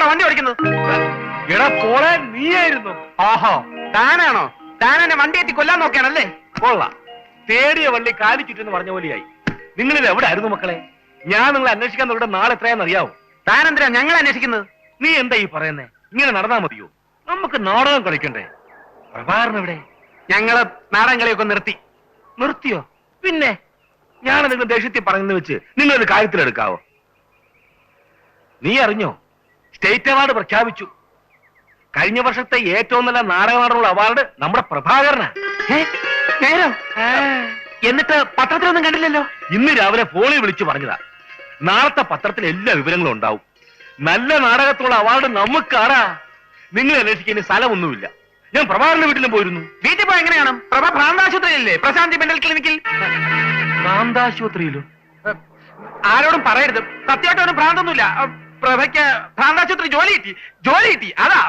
വണ്ടി ഓടിക്കുന്നത്? എടാ പോളെ, നീയായിരുന്നു. ഓഹോ, താനാണോ? താൻ എന്നെ വണ്ടി എത്തി കൊല്ലാൻ നോക്കിയാണല്ലേ? കൊള്ളാം, തേടിയ വള്ളി കാലി ചുറ്റെന്ന് പറഞ്ഞ പോലെയായി. നിങ്ങളിത് എവിടെ ആയിരുന്നു മക്കളെ? ഞാൻ നിങ്ങളെ അന്വേഷിക്കാൻ നോക്കിയിട്ട് നാളെ എത്രയാണെന്ന് അറിയാവോ? താൻ എന്തിനാ ഞങ്ങൾ അന്വേഷിക്കുന്നത്? നീ എന്താ ഈ പറയുന്നേ? ഇങ്ങനെ നടന്നാ മതിയോ? നമുക്ക് നാടകം കളിക്കണ്ടേ? പ്രഭാകരൻ എവിടെ? ഞങ്ങള് നാടൻ കളിയൊക്കെ നിർത്തി. നിർത്തിയോ? പിന്നെ ഞാൻ നിങ്ങൾ ദേഷ്യത്തിൽ പറഞ്ഞെന്ന് വെച്ച് നിങ്ങളത് കാര്യത്തിലെടുക്കാവോ? നീ അറിഞ്ഞോ, സ്റ്റേറ്റ് അവാർഡ് പ്രഖ്യാപിച്ചു. കഴിഞ്ഞ വർഷത്തെ ഏറ്റവും നല്ല നാടകനാടനുള്ള അവാർഡ് നമ്മുടെ പ്രഭാകരനാ. നേരം? എന്നിട്ട് പത്രത്തിലൊന്നും കണ്ടില്ലല്ലോ? ഇന്ന് രാവിലെ ഫോണിൽ വിളിച്ചു പറഞ്ഞതാ. നാളത്തെ പത്രത്തിൽ എല്ലാ വിവരങ്ങളും ഉണ്ടാവും. നല്ല നാടകത്തുള്ള അവാർഡ് നമുക്കാടാ. നിങ്ങൾ അന്വേഷിക്കുന്ന സ്ഥലമൊന്നുമില്ല. ഞാൻ പ്രഭാകരന്റെ വീട്ടിലും പോയിരുന്നു. വീട്ടിൽ പോയി എങ്ങനെയാണ്? പ്രഭ ഭ്രാന്താശുപത്രിയിലല്ലേ? പ്രശാന്തി മെന്റൽ ക്ലിനിക്കിൽ. ഭ്രാന്താശുപത്രിയിലും? ആരോടും പറയരുത്, സത്യമായിട്ടൊന്നും ഭ്രാന്തൊന്നുമില്ല. പ്രഭയ്ക്ക് ഭ്രാന്താശുപത്രി ജോലി കിട്ടി. അതാ.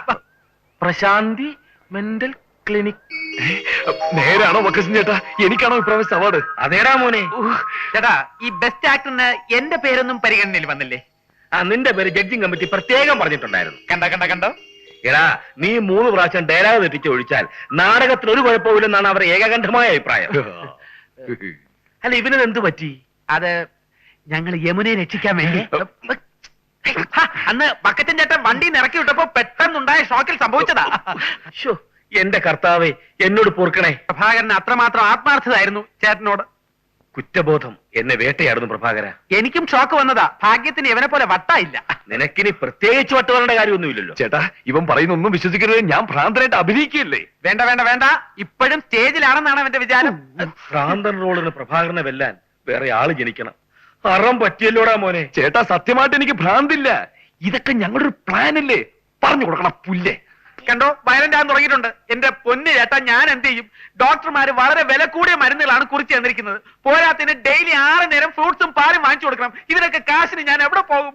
പ്രശാന്തി മെന്റൽ ക്ലിനിക്. നേരാണോ വക്കസിൻ ചേട്ടാ? എനിക്കാണോ ഇപ്രാവശ്യം അവാർഡ്? അതേടാ മോനെ. ചേട്ടാ, ഈ ബെസ്റ്റ് ആക്ടറിന് എന്റെ പേരൊന്നും പരിഗണനയിൽ വന്നില്ലേ? നിന്റെ പേര് ജഡ്ജിങ് കമ്മിറ്റി പ്രത്യേകം പറഞ്ഞിട്ടുണ്ടായിരുന്നു. കണ്ടോ? എടാ, നീ 3 പ്രാവശ്യം ഡയലോഗ് തെറ്റിച്ച് ഒഴിച്ചാൽ നാടകത്തിന് ഒരു കുഴപ്പമില്ലെന്നാണ് അവരുടെ ഏകകണ്ഠമായ അഭിപ്രായം. അല്ല, ഇവനത് എന്ത് പറ്റി? അത് ഞങ്ങൾ യമുനയെ രക്ഷിക്കാൻ വേണ്ടി അന്ന് ബക്കറ്റൻ ചേട്ടൻ വണ്ടി ഇറക്കി വിട്ടപ്പോ പെട്ടെന്നുണ്ടായ ഷോക്കിൽ സംഭവിച്ചതാ. എന്റെ കർത്താവേ, എന്നോട് പൊറുക്കണേ. പ്രഭാകരന് അത്രമാത്രം ആത്മാർത്ഥതായിരുന്നു ചേട്ടനോട്. കുറ്റബോധം എന്നെ വേട്ടയാടുന്നു പ്രഭാകര. എനിക്കും ഷോക്ക് വന്നതാ. ഭാഗ്യത്തിന് ഇവനെ പോലെ വട്ടായില്ല. നിനക്കിനി പ്രത്യേകിച്ച് വട്ടുവരേണ്ട കാര്യമൊന്നുമില്ലല്ലോ. ചേട്ടാ, ഇവൻ പറയുന്നൊന്നും വിശ്വസിക്കരുത്. ഞാൻ ഭ്രാന്തനായിട്ട് അഭിനയിക്കില്ലേ? വേണ്ട, ഇപ്പോഴും സ്റ്റേജിലാണെന്നാണ് അവന്റെ വിചാരം. ഭ്രാന്തൻ റോളിന് പ്രഭാകരനെ വെല്ലാൻ വേറെ ആള് ജനിക്കണം. അറം പറ്റിയല്ലോടാ മോനെ. ചേട്ടാ, സത്യമായിട്ട് എനിക്ക് ഭ്രാന്തില്ല. ഇതൊക്കെ ഞങ്ങളുടെ ഒരു പ്ലാൻ അല്ലേ? പറഞ്ഞു കൊടുക്കണം പുല്ലേ. കണ്ടോ, വയലന്റ് ആകാൻ തുടങ്ങിയിട്ടുണ്ട്. എന്റെ പൊന്ന് ചേട്ടാ, ഞാൻ എന്ത് ചെയ്യും? ഡോക്ടർമാര് വളരെ വില കൂടിയ മരുന്നുകളാണ് കുറിച്ച് തന്നിരിക്കുന്നത്. പോരാത്തിന് ഡെയിലി 6 നേരം ഫ്രൂട്ട്സും പാലും വാങ്ങിച്ചു കൊടുക്കണം. ഇതിനൊക്കെ കാശിന് ഞാൻ എവിടെ പോകും?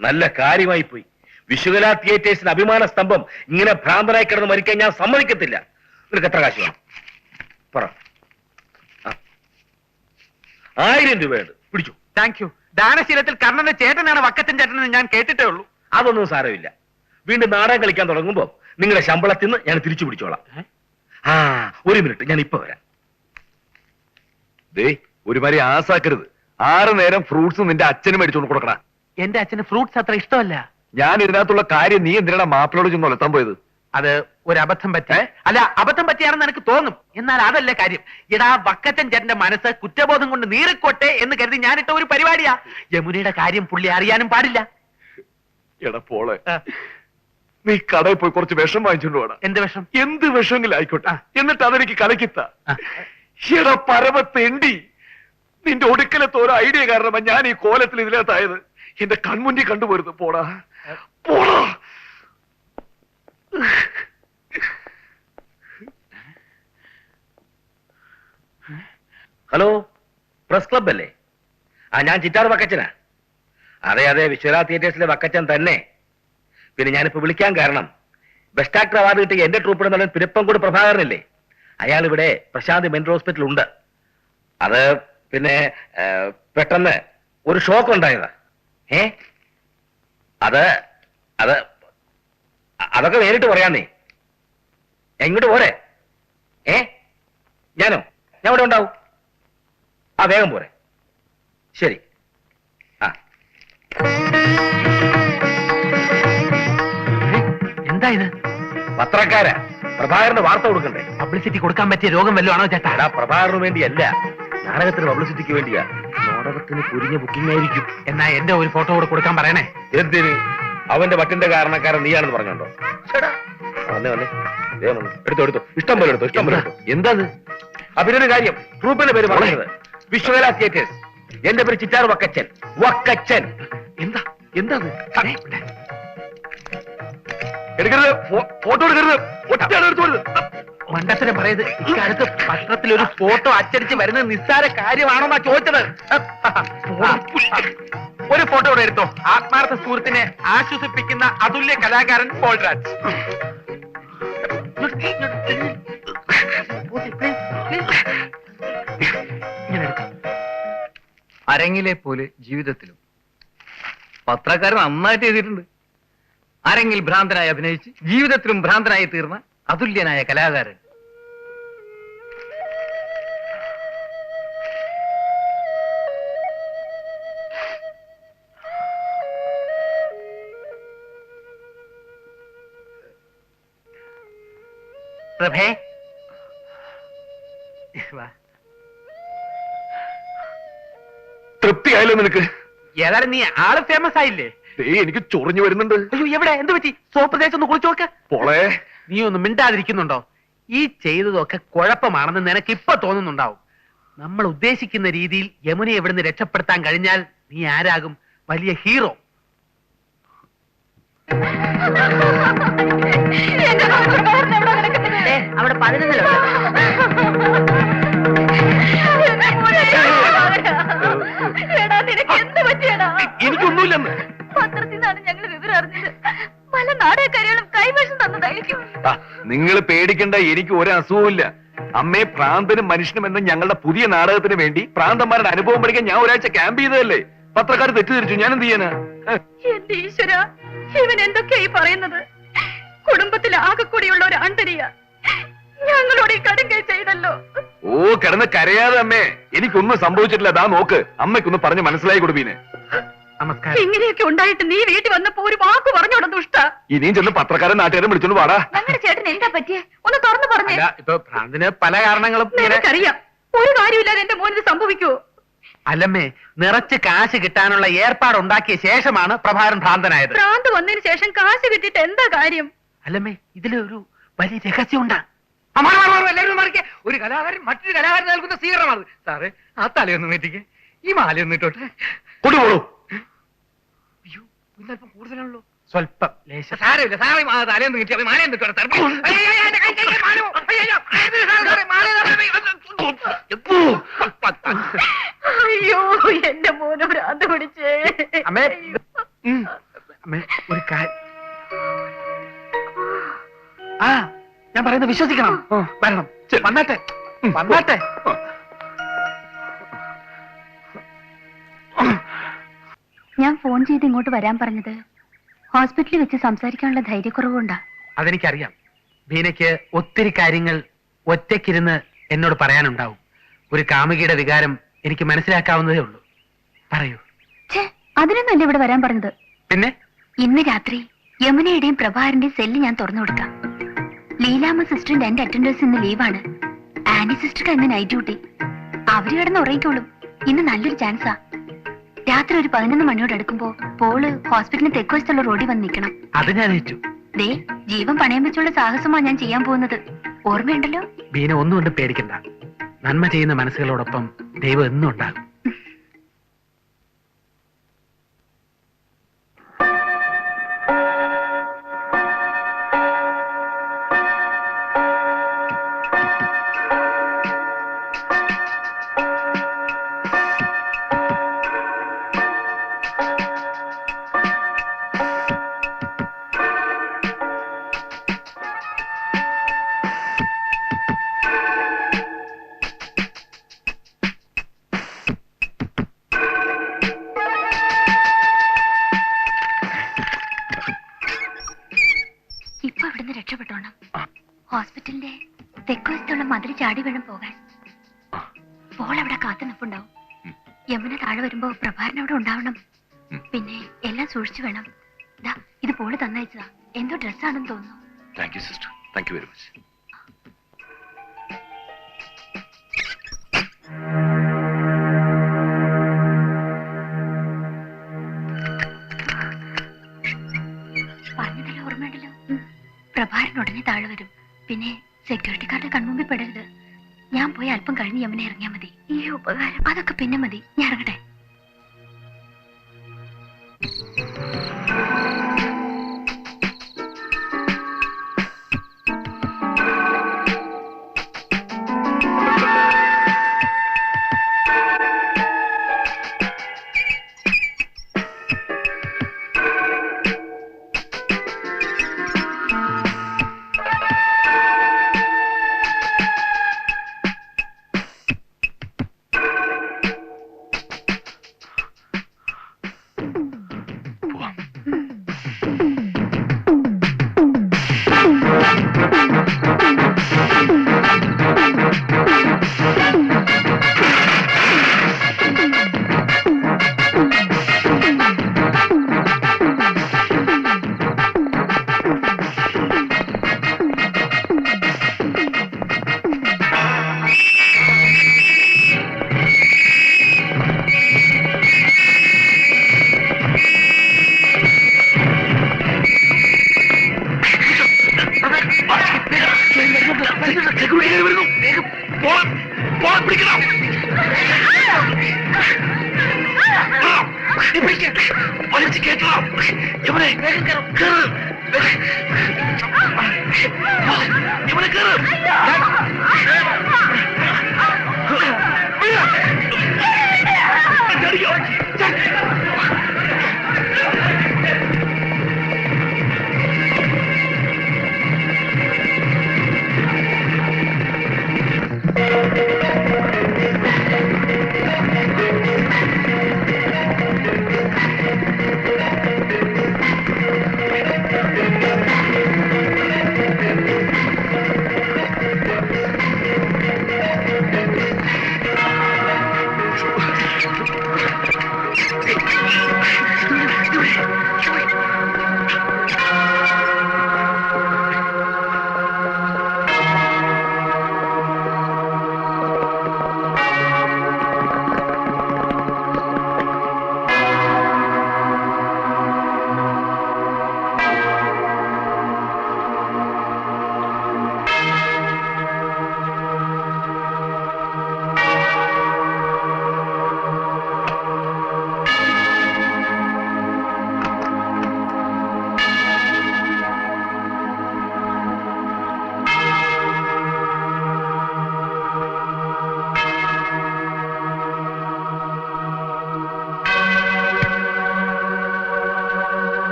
നല്ല കാര്യമായി പോയി. വിശുകല തിയേറ്റേഴ്സിന് അഭിമാന സ്തംഭം ഇങ്ങനെ ഭ്രാന്തനായി കിടന്ന് മരിക്കാൻ ഞാൻ സമ്മതിക്കത്തില്ല. നിനക്ക് എത്ര കാശ് വേണം പറ? 1000 രൂപയുണ്ട്, പിടിച്ചു. Thank you. ദാനശീലത്തിൽ കർണന്റെ ചേട്ടനാണ് വക്കച്ചൻ ചേട്ടനെന്ന് ഞാൻ കേട്ടിട്ടേ ഉള്ളൂ. അതൊന്നും സാരമില്ല. വീണ്ടും നാടകം കളിക്കാൻ തുടങ്ങുമ്പോ നിങ്ങളുടെ ശമ്പളത്തിൽ നിന്ന് ഞാൻ തിരിച്ചു പിടിച്ചോളാം. 1 മിനിറ്റ്, ഞാൻ ഇപ്പൊ വരാം. ഒരുമാതിരി ആസാക്കരുത്. 6 നേരം ഫ്രൂട്ട്സ് നിന്റെ അച്ഛനും മേടിച്ചോണ്ട് കൊടുക്കണ. എന്റെ അച്ഛന് ഫ്രൂട്ട്സ് അത്ര ഇഷ്ടമല്ല. ഞാൻ ഇതിനകത്തുള്ള കാര്യം നീ എന്തിനാ മാപ്പിളോട് ചെന്ന് ഒലത്താൻ പോയത്? അത് ഒരു അബദ്ധം പറ്റി. അല്ല, അബദ്ധം പറ്റിയാണെന്ന് എനിക്ക് തോന്നും. എന്നാൽ അതല്ല കാര്യം. എടാ, വക്കച്ചൻ ചേട്ടന്റെ മനസ്സ് കുറ്റബോധം കൊണ്ട് നീറിക്കോട്ടെ എന്ന് കരുതി ഞാനിട്ട ഒരു പരിപാടിയാ. യമുനയുടെ കാര്യം പുള്ളി അറിയാനും പാടില്ല. എടാ പോളെ, നീ കടയിൽ പോയി കുറച്ച് വിഷം വാങ്ങിച്ചോണ്ട് പോടാ. എന്ത് വിഷം? എന്ത് വിഷമെങ്കിലും ആയിക്കോട്ടെ, എന്നിട്ട് അതെനിക്ക് കലക്കിത്ത. എടാ പരമത്തെണ്ടി, നിന്റെ ഒടുക്കലത്തെ ഒരു ഐഡിയ കാരണമാ ഞാൻ ഈ കോലത്തിൽ ഇതിനകത്തായത്. എന്റെ കൺമുന്നിൽ കണ്ടുപോരുന്നു. പോടാ പോടാ. ഹലോ, പ്രസ് ക്ലബ് അല്ലേ? ഞാൻ ചിറ്റാർ വക്കച്ചനാ. അതെ, വിശ്വനാഥ തിയേറ്റേഴ്സിലെ വക്കച്ചൻ തന്നെ. പിന്നെ ഞാനിപ്പോ വിളിക്കാൻ കാരണം, ബെസ്റ്റ് ആക്ടർ അവാർഡ് കിട്ടിയ എന്റെ ട്രൂപ്പിടെ നടൻ പിരപ്പംകോട് പ്രഭാകരനല്ലേ, അയാൾ ഇവിടെ പ്രശാന്തി മെന്റൽ ഹോസ്പിറ്റൽ ഉണ്ട്. അത് പിന്നെ പെട്ടെന്ന് ഒരു ഷോക്ക് ഉണ്ടായതാ. അതൊക്കെ നേരിട്ട് പറയാന്നേ. ഇങ്ങോട്ട് പോരെ? ഞാൻ ഇവിടെ ഉണ്ടാവും. വേഗം പോരെ. ശരി. എന്താ ഇത്? പത്രക്കാരാ, പ്രഭാകരന് വാർത്ത കൊടുക്കണ്ടേ? പബ്ലിസിറ്റി കൊടുക്കാൻ പറ്റിയ രോഗം വല്ലതും ആണോ ചേട്ടാ? പ്രഭാകരന് വേണ്ടിയല്ല, നാടകത്തിന് പബ്ലിസിറ്റിക്ക് വേണ്ടിയാ. നാടകത്തിന് കുരിഞ്ഞ ബുക്കിംഗ് ആയിരിക്കും. എന്നാ എന്റെ ഒരു ഫോട്ടോ കൂടെ കൊടുക്കാൻ പറയണേ. എന്തിന്? അവന്റെ പട്ടിന്റെ കാരണക്കാരൻ നീയാണെന്ന് പറഞ്ഞോണ്ടോ? വന്നേ, എടുത്തോ, ഇഷ്ടം പോലെ എടുത്തോ. എന്താ അഭിനൊരു കാര്യം, ട്രൂപ്പിന്റെ പേര് പറഞ്ഞത് വിശ്വകല തിയേറ്റേഴ്സ്. എന്റെ പേര് ചിറ്റാർ വക്കച്ചൻ. എന്താ എടുക്കരുത്, ഫോട്ടോ എടുക്കരുത്. മണ്ടത്തിനെ പറയത്. ഇക്കാലത്ത് പത്രത്തിൽ ഒരു ഫോട്ടോ അച്ചടിച്ച് വരുന്നത് നിസ്സാര കാര്യമാണോന്നാ ചോദിച്ചത്. ഒരു ഫോട്ടോ കൂടെ എടുത്തോ. ആത്മാർത്ഥ സുഹൃത്തിനെ ആശ്വസിപ്പിക്കുന്ന അതുല്യ കലാകാരൻ പോൾരാജ്. അരങ്ങിലെ പോലെ ജീവിതത്തിലും പത്രക്കാരൻ നന്നായിട്ട് എഴുതിയിട്ടുണ്ട്. അരങ്ങിൽ ഭ്രാന്തനായി അഭിനയിച്ച് ജീവിതത്തിലും ഭ്രാന്തനായി തീർന്ന അതുല്യനായ കലാകാരൻ. പ്രഭേ, തൃപ്തിയായല്ലോ നിനക്ക്? ഏതായാലും നീ ആള് ഫേമസ് ആയില്ലേ? എനിക്ക് ചൊറിഞ്ഞു വരുന്നുണ്ട്. അയ്യോ, എവിടെ? എന്ത് പറ്റി? സോപ്പ് തേച്ച് ഒന്ന് കുളിച്ചു നോക്ക്. പോളെ, നീ ഒന്ന് മിണ്ടാതിരിക്കുന്നുണ്ടോ? ഈ ചെയ്തതൊക്കെ കുഴപ്പമാണെന്ന് നിനക്ക് ഇപ്പൊ തോന്നുന്നുണ്ടാവും. നമ്മൾ ഉദ്ദേശിക്കുന്ന രീതിയിൽ യമുനയെ എവിടുന്ന് രക്ഷപ്പെടുത്താൻ കഴിഞ്ഞാൽ നീ ആരാകും? വലിയ ഹീറോ. അവിടെ 11 എനിക്കൊന്നുമില്ലെന്ന്. പത്രത്തിൽ നിന്നാണ് ഞങ്ങൾ വിവരം അറിഞ്ഞത്. പല നാടകക്കാരികളും കൈവശം തന്നതായിരിക്കും. നിങ്ങൾ പേടിക്കണ്ട, എനിക്ക് ഒരു അസുഖമില്ല. അമ്മേ, പ്രാന്തനും മനുഷ്യനും എന്ന ഞങ്ങളുടെ പുതിയ നാടകത്തിന് വേണ്ടി പ്രാന്തന്മാരുടെ അനുഭവം പഠിക്കാൻ ഞാൻ ഒരാഴ്ച ക്യാമ്പ് ചെയ്തതല്ലേ. പത്രക്കാർ തെറ്റിദ്ധരിച്ചു, ഞാൻ എന്ത് ചെയ്യാനാ? എന്റെ ഈശ്വര, ഇവൻ എന്തൊക്കെയായി പറയുന്നത്? കുടുംബത്തിൽ ആകെ കൂടിയുള്ള ഒരു ആന്തരിക ഞങ്ങളോട് ഈ കടുങ്കൈ ചെയ്തല്ലോ. ഓ, കിടന്ന് കരയാതെ അമ്മേ, എനിക്കൊന്നും സംഭവിച്ചിട്ടില്ല. ദാ നോക്ക്, അമ്മയ്ക്കൊന്ന് പറഞ്ഞ് മനസ്സിലായി കൊടുപ്പീനെ. നമസ്കാരം. ഇങ്ങനെയൊക്കെ ഉണ്ടായിട്ട് നീ വീട്ടിൽ വന്നപ്പോ ഒരു വാക്ക് പറഞ്ഞോട ദുഷ്ട. ഇനിയും ചെന്ന് പത്രക്കാരൻ നാട്ടുകാരും വിളിച്ചോണ്ട് പാടാ. ഞങ്ങളുടെ ചേട്ടൻ എന്താ പറ്റിയേ? ഒന്ന് തുറന്നു പറഞ്ഞേ. അല്ല, ഇപ്പൊ ഭ്രാന്തിന് പല കാരണങ്ങളും ഇങ്ങനെ- നിനക്കറിയാം, ഒരു കാര്യമില്ലാതെ എന്റെ മോനിത് സംഭവിക്കുവോ? അല്ലമ്മേ, നിറച്ച് കാശ് കിട്ടാനുള്ള ഏർപ്പാടുണ്ടാക്കിയ ശേഷമാണ് പ്രഭാകരൻ ഭ്രാന്തനായത്. ഭ്രാന്ത് വന്നതിന് ശേഷം കാശ് കിട്ടിയിട്ട് എന്താ കാര്യം? അല്ലമ്മേ, ഇതിലൊരു വലിയ രഹസ്യമുണ്ടാ. എല്ലാവരും മറിക്കെ. ഒരു കലാകാരൻ മറ്റൊരു കലാകാരൻ നൽകുന്ന സ്വീകരണമാണ്. സാറേ, ആ തലയൊന്നും എത്തിക്കേ, ഈ മാലയൊന്നും ഇട്ടോട്ടെ. കൊണ്ടുപോളൂ. അയ്യോ, ഇന്നല്പം കൂടുതലാണല്ലോ. സ്വല്പം ലേശം. സാരമില്ല, സാറേ, തലയൊന്നും കിട്ടിയ മാലയൊന്നും ഇട്ടോട്ടെ. അയ്യോ, എന്റെ മോന് ഭ്രാന്ത് പിടിച്ചേ. അമ്മേ, അമ്മേ, ഒരു കാര്യം. ആ, ഞാൻ പറയുന്നത് വിശ്വസിക്കണം. വരണം, വന്നാട്ടെ, വന്നാട്ടെ. ഞാൻ ഫോൺ ചെയ്ത് ഇങ്ങോട്ട് വരാൻ പറഞ്ഞത് ഹോസ്പിറ്റലിൽ വെച്ച് സംസാരിക്കാനുള്ള ധൈര്യക്കുറവുണ്ടാ. അതെനിക്കറിയാം. ബീനയ്ക്ക് ഒത്തിരി കാര്യങ്ങൾ ഒറ്റയ്ക്കിരുന്ന് എന്നോട് പറയാനുണ്ടാവും. ഒരു കാമുകിയുടെ വികാരം എനിക്ക് മനസ്സിലാക്കാവുന്നതേ ഉള്ളൂ. പറയൂ. അതിനൊന്നുമല്ല ഇവിടെ വരാൻ പറഞ്ഞത്. പിന്നെ ഇന്ന് രാത്രി യമുനയുടെയും പ്രഭാകരന്റെയും സെല്ല് ഞാൻ തുറന്നു കൊടുക്കാം. ലീലാമ്മ സിസ്റ്ററിന്റെ എന്റെ അറ്റൻഡേഴ്സ് ഇന്ന് ലീവാണ്. ആനി സിസ്റ്റർക്ക് ഇന്ന് നൈറ്റ് ഡ്യൂട്ടി. അവര് കിടന്ന് ഉറങ്ങിക്കോളും. ഇന്ന് നല്ലൊരു ചാൻസാ. രാത്രി ഒരു 11 മണിയോട് അടുക്കുമ്പോ പോള് ഹോസ്പിറ്റലിന് തെക്കുവശത്തുള്ള റോഡിൽ വന്ന് നിൽക്കണം. അത് ഞാൻ ഏറ്റു. ദേ, ജീവൻ പണയം വെച്ചുള്ള സാഹസമാണ് ഞാൻ ചെയ്യാൻ പോകുന്നത്. ഓർമ്മയുണ്ടല്ലോ? ബീന ഒന്നുകൊണ്ട് പേടിക്കണ്ട. നന്മ ചെയ്യുന്ന മനസ്സുകളോടൊപ്പം ദൈവം എന്നും ഉണ്ടാകും. ഇപ്പൊ ഇവിടുന്ന് രക്ഷപ്പെട്ടോണം. ഹോസ്പിറ്റലിന്റെ തെക്കുവശത്തുള്ള മതിൽ ചാടി വേണം പോകാൻ. പോൾ അവിടെ കാത്തു നിൽപ്പുണ്ടാവും. യമുന താഴെ വരുമ്പോ പ്രഭാകരൻ അവിടെ ഉണ്ടാവണം. പിന്നെ എല്ലാം സൂക്ഷിച്ചു വേണം. ദാ, ഇത് പോള് തന്നയച്ചതാ. എന്തോ ഡ്രസ്സാണെന്ന് തോന്നുന്നു. Thank you sister, thank you very much. പറഞ്ഞതല്ലേ ഓർമ്മയുണ്ടല്ലോ? പ്രഭാകരൻ ഉടനെ താഴെ വരും. പിന്നെ സെക്യൂരിറ്റിക്കാരുടെ കൺമുമ്പിൽ പെടരുത്. ഞാൻ പോയി അല്പം കഴിഞ്ഞ് യമുന ഇറങ്ങിയാൽ മതി. ഈ ഉപകാരം അതൊക്കെ പിന്നെ മതി. ഞാൻ ഇറങ്ങട്ടെ.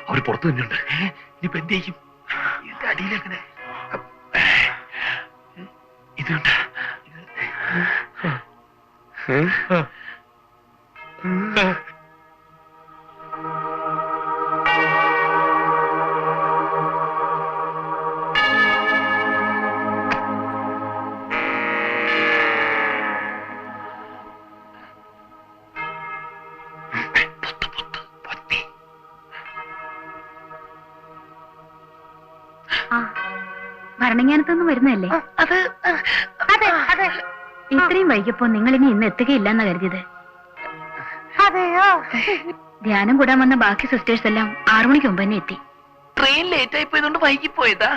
അവര് പുറത്തു തന്നെയുണ്ട്. ഇനിയിപ്പോ എന്ത് ചെയ്യും? ഇതിന്റെ അടിയിലെങ്ങനെ ഇതുണ്ട്. ഭരണങ്ങാനത്തൊന്നും വരുന്നതല്ലേ? ഇത്രയും വൈകിയപ്പോ നിങ്ങൾ ഇനി ഇന്ന് എത്തുകയില്ലെന്നാ കരുതിയത്. ധ്യാനം കൂടാൻ വന്ന ബാക്കി സിസ്റ്റേഴ്സ് എല്ലാം 6 മണിക്ക് മുമ്പ് തന്നെ എത്തി. ട്രെയിൻ ലേറ്റ് ആയി പോയതുകൊണ്ട് വൈകി പോയതാ.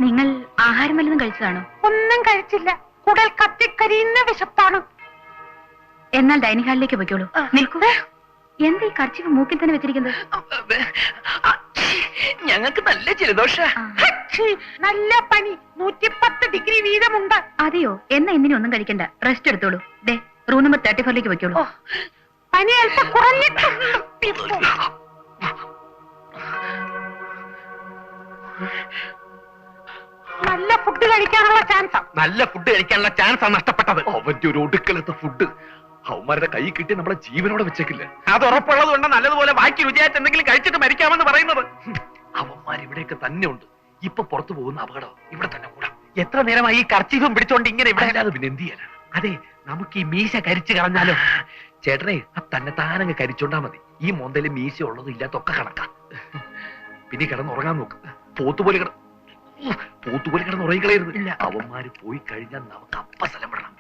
നിങ്ങൾ ആഹാരം വല്ലതും കഴിച്ചതാണോ? ഒന്നും കഴിച്ചില്ല. കുടൽ കത്തിക്കരിയുന്ന വിശപ്പാണ്. എന്നാൽ ഡൈനിങ് ഹാളിലേക്ക് പോയിക്കോളൂ. നിൽക്കൂ. എന്താ ഈ കർച്ചിക്ക് മൂക്കിൽ തന്നെ വെച്ചിരിക്കുന്നത്? ഞങ്ങൾക്ക് നല്ല ജലദോഷ. നല്ല പനി. 110 ഡിഗ്രി വീതമുണ്ട്. അതെയോ? എന്നാ ഇന്നിനി ഒന്നും കഴിക്കണ്ട, റെസ്റ്റ് എടുത്തോളൂ. ദേ റൂം നമ്പർ 34ലേക്ക് വെക്കോളൂ. പനി അല്പം കുറഞ്ഞിട്ടുണ്ട്. നല്ല ഫുഡ് കഴിക്കാനുള്ള ചാൻസ്. നല്ല ഫുഡ് കഴിക്കാനുള്ള ചാൻസാണ് നഷ്ടപ്പെട്ടത്. അവന്റെ ഒരു ഒടുക്കലത്തെ ഫുഡ് അവന്മാരുടെ കൈ കിട്ടി നമ്മളെ ജീവനോടെ വെച്ചേക്കില്ല. അത് ഉറപ്പുള്ളത് കൊണ്ട് നല്ലതുപോലെ ബാക്കി രുചിയായിട്ട് എന്തെങ്കിലും കഴിച്ചിട്ട് മരിക്കാമെന്ന് പറയുന്നത്. അവന്മാർ ഇവിടെയൊക്കെ തന്നെ ഉണ്ട്. ഇപ്പൊ പുറത്തു പോകുന്ന അപകടം ഇവിടെ തന്നെ കൂടാം. എത്ര നേരമായി ഈ കർച്ചീഫും പിടിച്ചോണ്ട് ഇങ്ങനെ ഇവിടെ? അല്ലാതെ പിന്നെ എന്ത് ചെയ്യാനാ? അതെ, നമുക്ക് ഈ മീശ കരിച്ചു കളഞ്ഞാലോ? ചേട്ടനെ തന്നെ താനങ്ങ് കരിച്ചോണ്ടാ മതി. ഈ മോന്തയില് മീശ ഉള്ളതും ഇല്ലാത്തൊക്കെ കണക്കാ. പിന്നെ കിടന്നുറങ്ങാൻ നോക്ക്. പോത്തുപോലെ കിടന്ന് ഉറങ്ങിക്കളയരുത്. ഇല്ല. അവന്മാര് പോയി കഴിഞ്ഞാൽ നമുക്ക് അപ്പ സ്ഥലം വിടണം.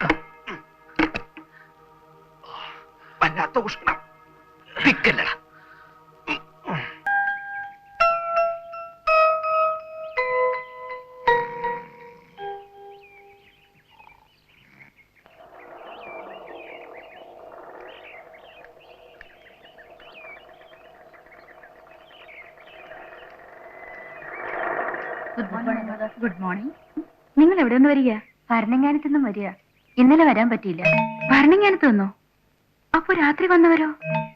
വല്ലാത്ത ഉഷ്ണം. പിക്കല്ലടാ. Good morning. നിങ്ങൾ എവിടെ നിന്ന് വരിക? ഭരണങ്ങാനത്ത് നിന്നും വരിക. ഇന്നലെ വരാൻ പറ്റിയില്ല. ഭരണങ്ങാനത്ത് നിന്നോ? അപ്പൊ രാത്രി വന്നവരോ?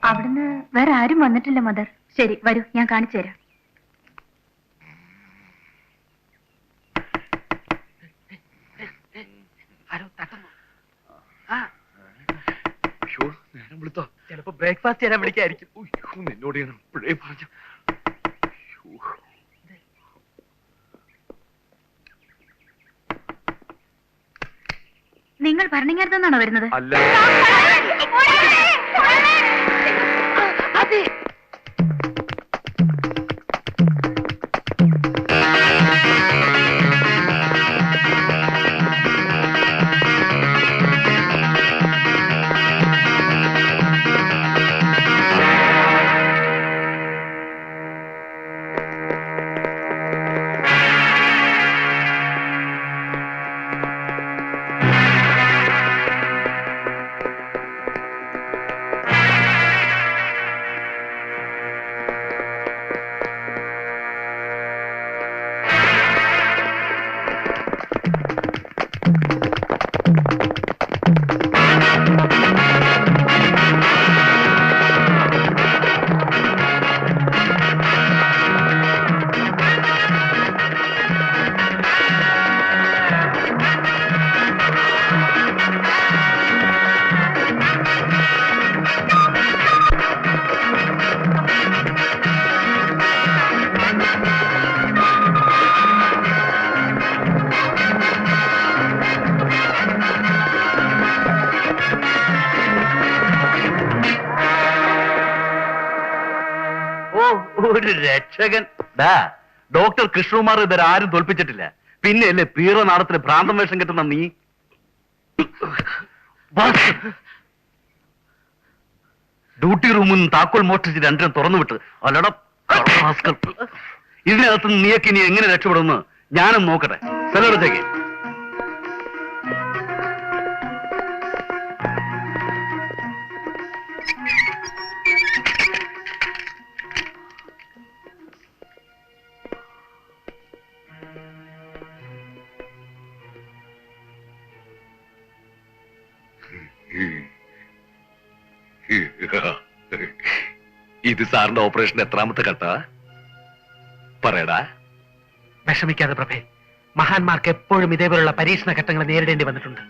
അവിടുന്ന് വേറെ ആരും വന്നിട്ടില്ല മദർ. ശരി, വരൂ, ഞാൻ കാണിച്ചു തരാം. നേരം വിളിത്തോ? ചിലപ്പോ ബ്രേക്ക്ഫാസ്റ്റ് തരാൻ വിളിക്കായിരിക്കും. നിന്നോട് ഞാൻ ഇപ്പോഴേ പറഞ്ഞു. നിങ്ങൾ ഭരണങ്ങാനത്ത് നിന്നാണോ വരുന്നത്? അല്ല, ഒരു രക്ഷകൻ. ഡോക്ടർ കൃഷ്ണകുമാർ ഇതുവരെ ആരും തോൽപ്പിച്ചിട്ടില്ല. പിന്നെയല്ലേ പീറ നാടത്തിന് ഭ്രാന്തം വേഷം കിട്ടുന്ന നീ. ഡ്യൂട്ടി റൂമിൽ നിന്ന് താക്കോൽ മോഷ്ടിച്ച് രണ്ടിനും തുറന്നു വിട്ട് അല്ലട. ഇതിനകത്ത് നീയൊക്കെ ഇനി എങ്ങനെ രക്ഷപ്പെടുമെന്ന് ഞാനും നോക്കട്ടെ. സ്ഥലത്തേക്ക് ഇത് സാറിന്റെ ഓപ്പറേഷൻ എത്രാമത്തെ ഘട്ട പറയടാ. വിഷമിക്കാതെ പ്രഭേ, മഹാന്മാർക്ക് എപ്പോഴും ഇതേപോലുള്ള പരീക്ഷണ ഘട്ടങ്ങൾ നേരിടേണ്ടി വന്നിട്ടുണ്ട്.